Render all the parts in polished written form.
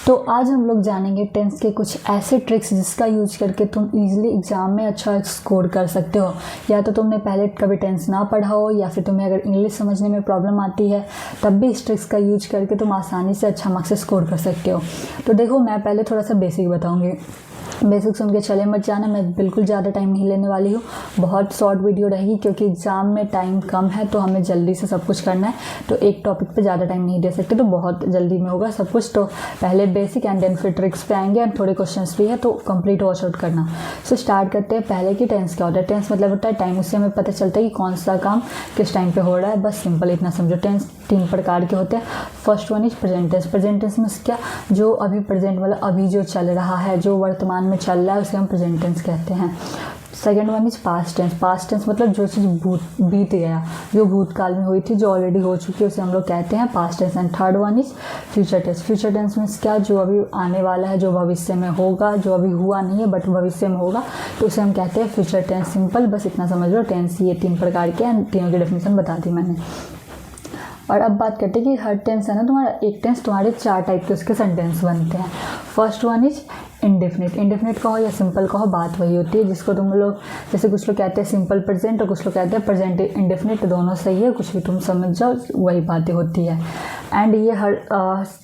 तो आज हम लोग जानेंगे टेंस के कुछ ऐसे ट्रिक्स जिसका यूज करके तुम इजीली एग्जाम में अच्छा स्कोर कर सकते हो। या तो तुमने पहले कभी टेंस ना पढ़ा हो या फिर तुम्हें अगर इंग्लिश समझने में प्रॉब्लम आती है तब भी इस ट्रिक्स का यूज करके तुम आसानी से अच्छा मार्क्स स्कोर कर सकते हो। तो देखो, मैं पहले थोड़ा सा बेसिक बताऊँगी। बेसिक सुन के चले मत जाना, मैं बिल्कुल ज़्यादा टाइम नहीं लेने वाली हूँ, बहुत शॉर्ट वीडियो रहेगी क्योंकि एग्ज़ाम में टाइम कम है तो हमें जल्दी से सब कुछ करना है। तो एक टॉपिक पे ज़्यादा टाइम नहीं दे सकते, तो बहुत जल्दी में होगा सब कुछ। तो पहले बेसिक एंड देन फिर ट्रिक्स पे आएंगे एंड थोड़े क्वेश्चंस भी है, तो कंप्लीट वॉच आउट करना। सो स्टार्ट करते हैं पहले कि टेंस क्या होता है। टेंस मतलब होता है टाइम, उससे हमें पता चलता है कि कौन सा काम किस टाइम पर हो रहा है। बस सिंपल इतना समझो। टेंस 3 प्रकार के होते हैं। First one is present tense. Present tense में क्या, जो अभी प्रेजेंट मतलब अभी जो चल रहा है, जो वर्तमान में चल रहा है उसे हम प्रेजेंट टेंस कहते हैं। Second one is past tense. Past tense मतलब जो चीज़ बीत गया, जो भूतकाल में हुई थी, जो ऑलरेडी हो चुकी है, उसे हम लोग कहते हैं past tense. And third one is future tense. Future tense में क्या, जो अभी आने वाला है, जो भविष्य में होगा, जो अभी हुआ नहीं है बट भविष्य में होगा, तो उसे हम कहते हैं फ्यूचर टेंस। सिंपल, बस इतना समझ लो। टेंस ये 3 प्रकार के हैं, तीनों की डेफिनेशन बता दी मैंने। और अब बात करते हैं कि हर टेंस है ना तुम्हारा, एक टेंस तुम्हारे 4 टाइप के उसके सेंटेंस बनते हैं। First one is indefinite. Indefinite कहो या सिंपल कहो, बात वही होती है जिसको तुम लोग, जैसे कुछ लोग कहते हैं सिंपल प्रेजेंट और कुछ लोग कहते हैं प्रेजेंट इंडेफिनिट, दोनों सही है, कुछ भी तुम समझ जाओ, वही बातें होती है। एंड ये हर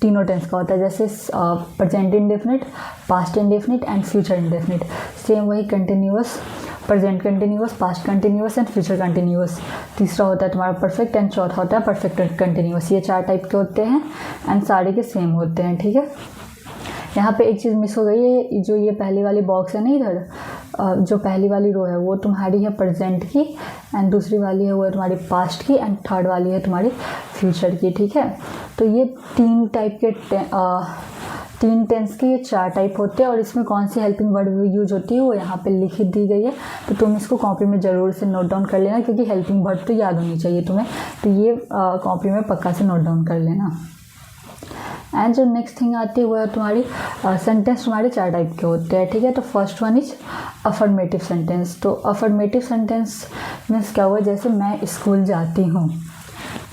तीनों टेंस का होता है, जैसे present indefinite, past indefinite and future indefinite. Same वही continuous, present continuous, past continuous and future continuous. तीसरा होता है तुम्हारा परफेक्ट एंड चौथा होता है परफेक्ट कंटिन्यूअस। ये 4 टाइप के होते हैं एंड सारे के सेम होते हैं, ठीक है। यहाँ पे एक चीज़ मिस हो गई है, जो ये पहली वाली बॉक्स है ना इधर, जो पहली वाली रो है वो तुम्हारी है प्रेजेंट की, एंड दूसरी वाली है वो है तुम्हारी पास्ट की, एंड थर्ड वाली है तुम्हारी फ्यूचर की, ठीक है। तो ये 3 टाइप के 3 टेंस के ये 4 टाइप होते हैं। और इसमें कौन सी हेल्पिंग वर्ड यूज होती है वो यहाँ पे लिखी दी गई है, तो तुम इसको कॉपी में ज़रूर से नोट डाउन कर लेना, क्योंकि हेल्पिंग वर्ड तो याद होनी चाहिए तुम्हें, तो ये कॉपी में पक्का से नोट डाउन कर लेना। एंड जो नेक्स्ट थिंग आती है वो है तुम्हारी सेंटेंस तुम्हारे 4 टाइप के होते हैं, ठीक है। तो first one is affirmative sentence. तो अफर्मेटिव सेंटेंस मीन्स क्या हुआ, जैसे मैं स्कूल जाती हूँ,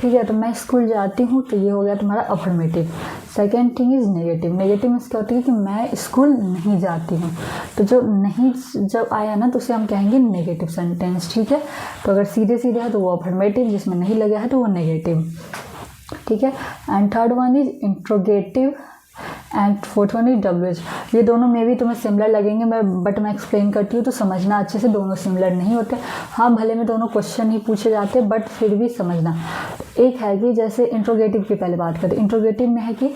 ठीक है, तो मैं स्कूल जाती हूँ, तो ये हो गया तुम्हारा affirmative. Second thing is negative. Negative means क्या होती है कि मैं स्कूल नहीं जाती हूँ, तो जो नहीं जब आया ना तो उसे हम कहेंगे नेगेटिव सेंटेंस, ठीक है। तो अगर सीधे सीधे है तो वो अफर्मेटिव, जिसमें नहीं लगा है तो वो नेगेटिव, ठीक है। And third one is interrogative and fourth one is WH। ये दोनों में भी तुम्हें सिमिलर लगेंगे, बट मैं एक्सप्लेन करती हूँ तो समझना अच्छे से। दोनों सिमिलर नहीं होते, हाँ भले में दोनों क्वेश्चन ही पूछे जाते हैं, बट फिर भी समझना। एक है कि जैसे इंट्रोगेटिव की पहले बात करते हैं। इंट्रोगेटिव में है कि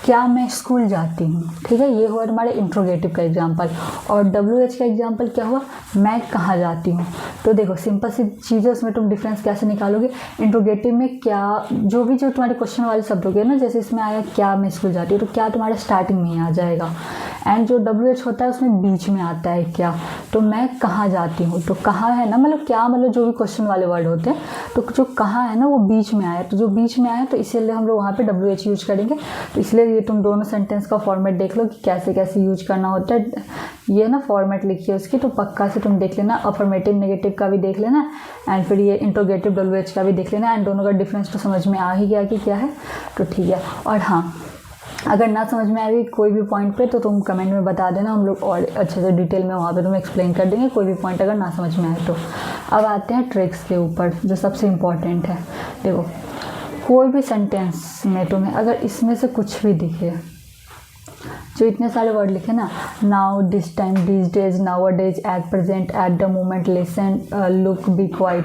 क्या मैं स्कूल जाती हूँ, ठीक है, ये हुआ तुम्हारे इंट्रोगेटिव का एग्जाम्पल। और WH का एग्जाम्पल क्या हुआ, मैं कहाँ जाती हूँ। तो देखो सिंपल सी चीज़ है, उसमें तुम डिफरेंस कैसे निकालोगे। इंट्रोगेटिव में क्या, जो तुम्हारे क्वेश्चन वाले शब्द हो गए ना, जैसे इसमें आया क्या मैं स्कूल जाती हूँ, तो क्या तुम्हारे स्टार्टिंग में ही आ जाएगा। एंड जो WH होता है उसमें बीच में आता है क्या, तो मैं कहाँ जाती हूँ, तो कहाँ है ना, मतलब क्या, मतलब जो भी क्वेश्चन वाले वर्ड होते हैं, तो जो कहाँ है ना वो बीच में आया, तो जो बीच में आया तो इसीलिए हम लोग वहाँ पे WH यूज करेंगे। तो इसलिए ये तुम दोनों सेंटेंस का फॉर्मेट देख लो कि कैसे कैसे यूज करना होता है। ये ना फॉर्मेट लिखी है उसकी, तो पक्का से तुम देख लेना। अफर्मेटिव नेगेटिव का भी देख लेना एंड फिर ये इंट्रोगेटिव WH का भी देख लेना, एंड दोनों का डिफरेंस तो समझ में आ ही गया कि क्या है, तो ठीक है। और हाँ, अगर ना समझ में आएगी कोई भी पॉइंट पे तो तुम कमेंट में बता देना, हम लोग और अच्छे से डिटेल में वहाँ पे तुम्हें एक्सप्लेन कर देंगे, कोई भी पॉइंट अगर ना समझ में आए तो। अब आते हैं ट्रिक्स के ऊपर, जो सबसे इम्पॉर्टेंट है। देखो, कोई भी सेंटेंस में तुम्हें अगर इसमें से कुछ भी दिखे, जो इतने सारे वर्ड लिखे ना, now, this time, this days, nowadays, at present, at the moment, listen, look, be quiet,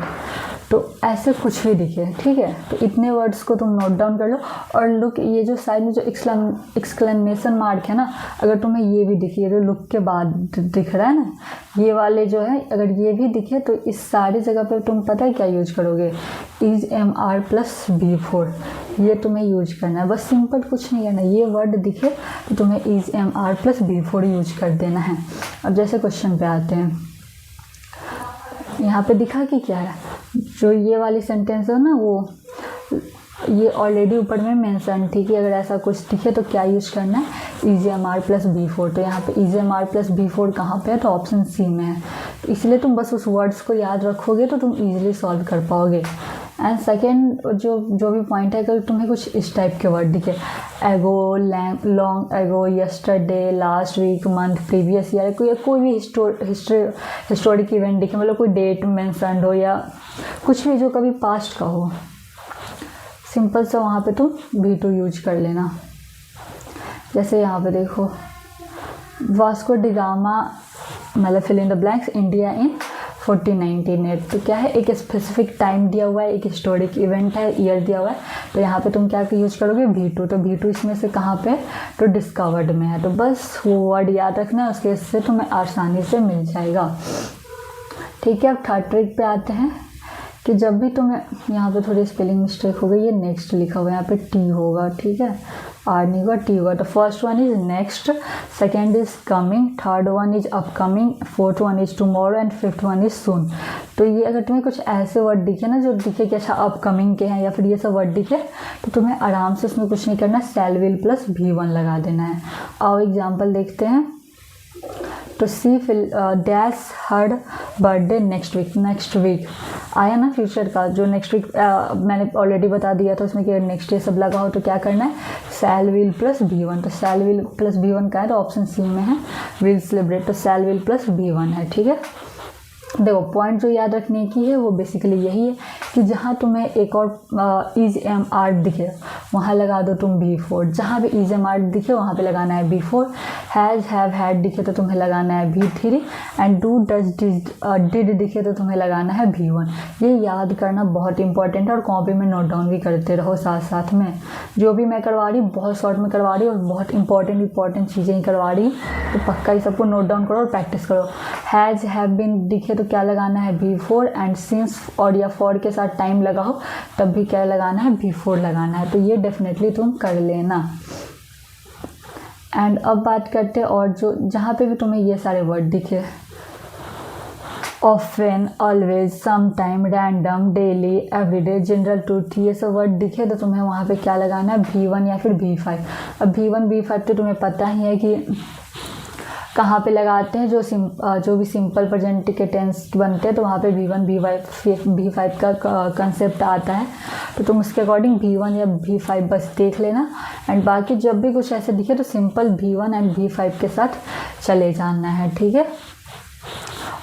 तो ऐसे कुछ भी दिखे, ठीक है, तो इतने वर्ड्स को तुम नोट डाउन कर लो। और लुक, ये जो साइड में जो एक्सक्लेमेशन मार्क है ना, अगर तुम्हें ये भी दिखे, ये जो लुक के बाद दिख रहा है ना, ये वाले जो है, अगर ये भी दिखे तो इस सारी जगह पे तुम पता है क्या यूज करोगे, इज MR + B4, ये तुम्हें यूज करना है। बस सिंपल, कुछ नहीं करना, ये वर्ड दिखे तो तुम्हें इज MR + B4 यूज कर देना है। अब जैसे क्वेश्चन पे आते हैं, यहाँ पे दिखा कि क्या है, जो ये वाली सेंटेंस है ना, वो ये ऑलरेडी ऊपर में मेंशन थी कि अगर ऐसा कुछ दिखे तो क्या यूज करना है, इज MR + B4। तो यहाँ पे इज MR + B4 कहाँ पे है, तो ऑप्शन C में है। तो इसलिए तुम बस उस वर्ड्स को याद रखोगे तो तुम इजीली सॉल्व कर पाओगे। एंड सेकेंड जो भी पॉइंट है, अगर तुम्हें कुछ इस टाइप के वर्ड दिखे, ago, long ago, yesterday, last week, month, previous year, कोई भी हिस्टोरिक इवेंट दिखे, मतलब कोई डेट मेंशन हो या कुछ भी जो कभी पास्ट का हो, सिंपल सा वहाँ पे तुम V2 यूज कर लेना। जैसे यहाँ पे देखो, वास्को डी गामा, मतलब fill in the blanks, India in 1498। तो क्या है, एक स्पेसिफिक टाइम दिया हुआ है, एक हिस्टोरिक इवेंट है, ईयर दिया हुआ है, तो यहाँ पे तुम क्या यूज करोगे, V2। तो V2 इसमें से कहाँ पे, तो डिस्कवर्ड में है। तो बस वो वर्ड याद रखना, उसके इससे तुम्हें आसानी से मिल जाएगा। ठीक है, अब थर्ड ट्रिक पे आते हैं कि जब भी तुम्हें, यहाँ पे थोड़ी स्पेलिंग मिस्टेक हो गई, ये नेक्स्ट लिखा हुआ है, यहाँ पे टी होगा, ठीक है, आर नहीं होगा, टी होगा। तो first one is next, second is coming, third one is upcoming, fourth one is tomorrow and fifth one is soon. तो ये अगर तुम्हें कुछ ऐसे वर्ड दिखे ना, जो दिखे कि अच्छा अपकमिंग के हैं या फिर ये सब वर्ड दिखे, तो तुम्हें आराम से उसमें कुछ नहीं करना, शैल विल प्लस V1 लगा देना है। और एग्जाम्पल देखते हैं, तो C dash heard birthday next week आया ना, फ्यूचर का जो नेक्स्ट वीक मैंने ऑलरेडी बता दिया था, उसमें कि नेक्स्ट डे सब लगा हो तो क्या करना है, शैल विल प्लस V1। तो शैल विल प्लस V1 का है, तो ऑप्शन सी में है विल सेलिब्रेट, तो शैल विल प्लस V1 है। ठीक है, देखो पॉइंट जो याद रखने की है वो बेसिकली यही है कि जहाँ तुम्हें एक और इज एम आर्ट दिखे वहाँ लगा दो तुम V4, जहाँ भी इज एम आर्ट दिखे वहाँ पे लगाना है V4, हैज़ हैव हैड दिखे तो तुम्हें लगाना है V3 and do does did दिखे तो तुम्हें लगाना है V1। ये याद करना बहुत इंपॉर्टेंट है और कॉपी में नोट डाउन भी करते रहो साथ साथ में। जो भी मैं करवा रही बहुत शॉर्ट में करवा रही और बहुत इंपॉर्टेंट चीज़ें ही करवा रही, तो पक्का ही सबको नोट डाउन करो और प्रैक्टिस करो। हैज़ हैव बीन दिखे तो क्या लगाना है V4 एंड सिंस और या फॉर के साथ टाइम लगा हो तब भी क्या लगाना है V4 लगाना है। तो ये डेफिनेटली तुम कर लेना। एंड अब बात करते हैं और जो जहाँ पे भी तुम्हें ये सारे वर्ड दिखे, often, always, sometime, random, daily, everyday, general truth, ये सब वर्ड दिखे तो तुम्हें वहाँ पे क्या लगाना है V1 या फिर V5। अब V1 V5 तो तुम्हें पता ही है कि कहाँ पे लगाते हैं, जो भी सिंपल प्रेजेंट के टेंस बनते हैं तो वहाँ पे V1 V5 का कंसेप्ट आता है। तो तुम उसके अकॉर्डिंग V1 या V5 बस देख लेना एंड बाकी जब भी कुछ ऐसे दिखे तो सिंपल V1 एंड V5 के साथ चले जाना है। ठीक है,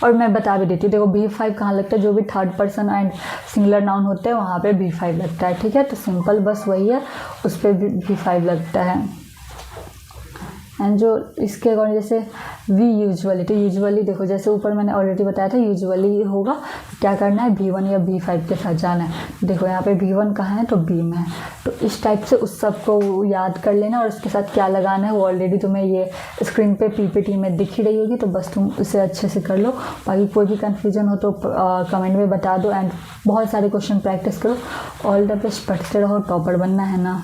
और मैं बता भी देती हूँ, देखो V5 कहाँ लगता है, जो भी third person and singular noun होते हैं वहाँ पे V5 लगता है। ठीक है, तो सिंपल बस वही है, उस पर भी V5 लगता है। एंड जो इसके अकॉर्डिंग जैसे वी यूजुअली, तो यूजुअली देखो जैसे ऊपर मैंने ऑलरेडी बताया था यूजुअली होगा, तो क्या करना है V1 या V5 के साथ जाना है। देखो यहाँ पे V1 कहाँ है तो B में है, तो इस टाइप से उस सब को याद कर लेना और उसके साथ क्या लगाना है वो ऑलरेडी तुम्हें ये स्क्रीन पे PPT में दिख ही रही होगी, तो बस तुम इसे अच्छे से कर लो। बाकी कोई भी कन्फ्यूजन हो तो कमेंट में बता दो एंड बहुत सारे क्वेश्चन प्रैक्टिस करो। ऑल द बेस्ट, पढ़ते रहो, टॉपर बनना है ना।